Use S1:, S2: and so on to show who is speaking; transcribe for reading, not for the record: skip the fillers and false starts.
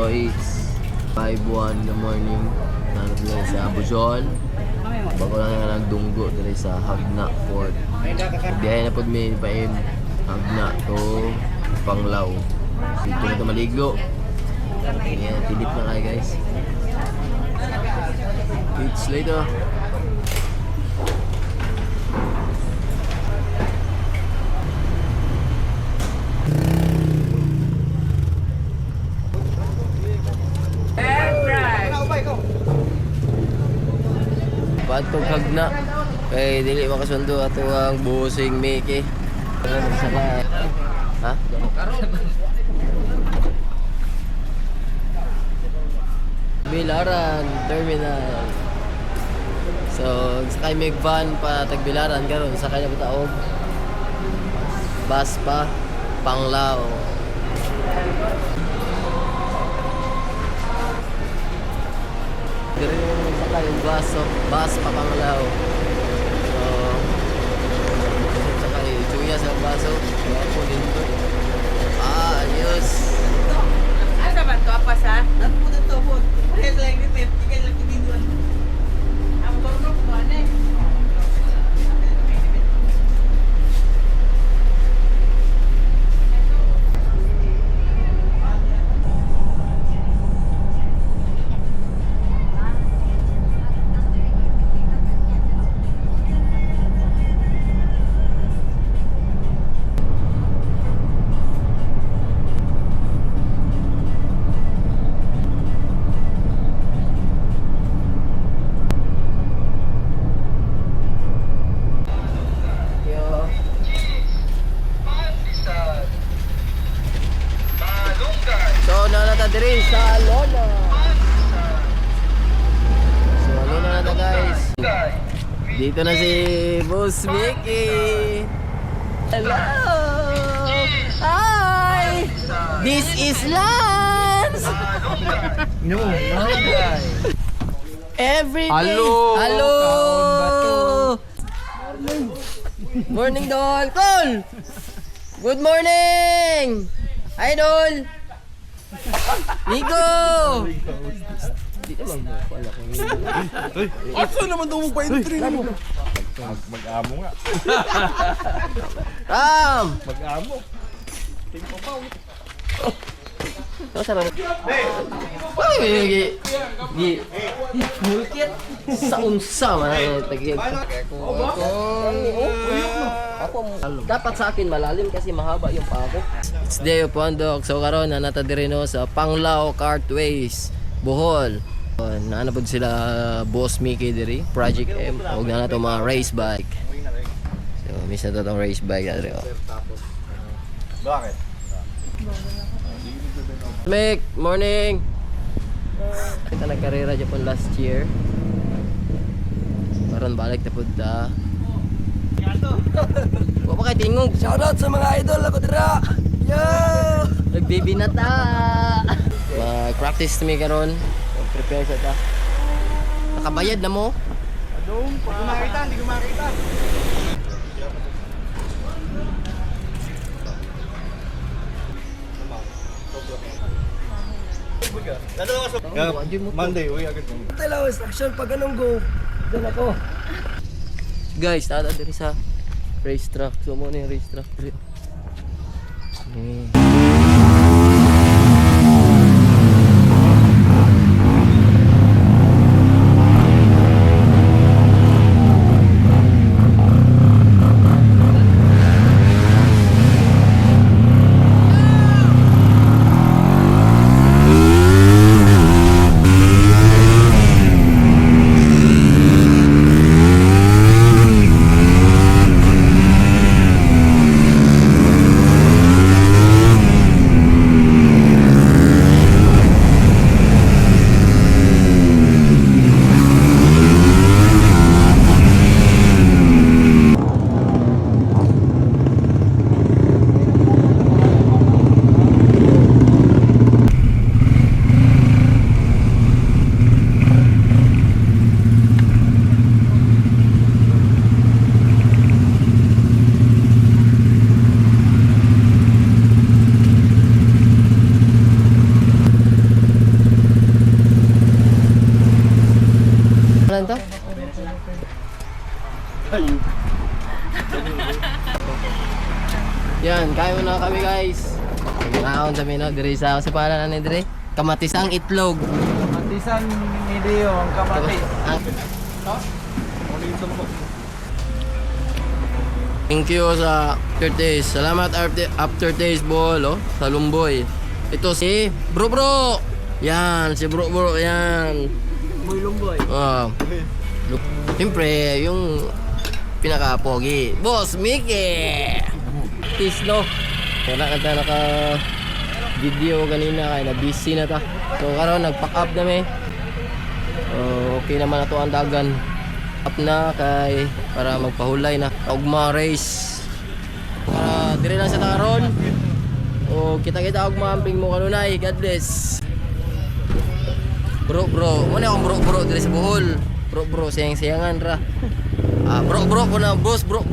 S1: it's 5:01 in the morning. Nanap lang sa Buzon. Bago lang nga nagdunggo dito sa Hagna Fort. Biyahe na po may pain Hagna to Panglao. Dito na ito maligo. Ayan, tilip na kayo guys. It's later. Patog Hagna kay dili makasundo ato ang busing Mickey. Saka ha? Bilaran Terminal. So, sakay mig van pa tagbilaran karon sakay na bitaog. Bus pa Panglao. Dire yung sakay yung bus pa Panglao. So, sakay chuya sa baso. Kaya po dito. Ayos.
S2: Ano ba ito? Apa sa? Ano po ito po? Parehas lang ni Pep. Tingnan lang kiniduan. Ang torno po ano eh.
S1: Diri sa Lona. So Lona na to guys. Dito na si Boss Mickey. Hello. Hi. This is Lance.
S3: No,
S1: Every day.
S3: Hello.
S1: Hello. Morning Dol. Col. Good morning. Hi Dol. Nico! Dito lang mo pala kung yun.
S3: Aso naman daw mo pa entry mo? Mag-amo nga.
S1: Ram!
S3: Mag-amo.
S1: Ito sarap. Ay, mulkit sa unsa man tagig. Dapat sa akin malalim kasi mahaba yung pako. It's day of Pondok. So karon na nata diri no sa Panglao Cartways, Bohol. Naanapod sila Boss Mickey diri, Project M. Og na nato mga race bike. So miss na to tong race bike diri.
S3: Bakit?
S1: Mick, morning. Kita nagkarera Japan last year. Karon balik ta pud ta. Wa pa kay tingog.
S3: Shoutout sa mga idol ako dira. Yo!
S1: Nagbibi na ta. Mag-practice mi karon. Prepare sa ta. Nakabayad na mo?
S3: Adong, hindi ko makita. Monday, uwi agad mo.
S2: Telaw instruction pag anong go. Doon ako.
S1: Guys, tada diri sa racetrack. So mo na yung racetrack diri. sa mino diri sa si pala ani diri. Kamatisang itlog.
S3: Matisan ni Dio ang kamatis.
S1: Thank you sa aftertaste. Salamat aftertaste bol sa Lumboy. Ito si Bro. Yan, si Bro yan.
S2: Boy Lumboy.
S1: Siyempre, yung pinaka-pogi. Boss Mickey! Peace, no? Wala na tayo naka-video kanina kaya na-busy na ta. So, karon nag-pack up na okay naman na to ang dagan. Up na kay para magpahulay na. Ugma race. Para dire lang sa karon. O kita-kita ugma amping mo kanunay. God bless. Bro. Muna akong bro dire sa Bohol. Bro, sayang-sayangan ra. Bro ko na, boss, bro.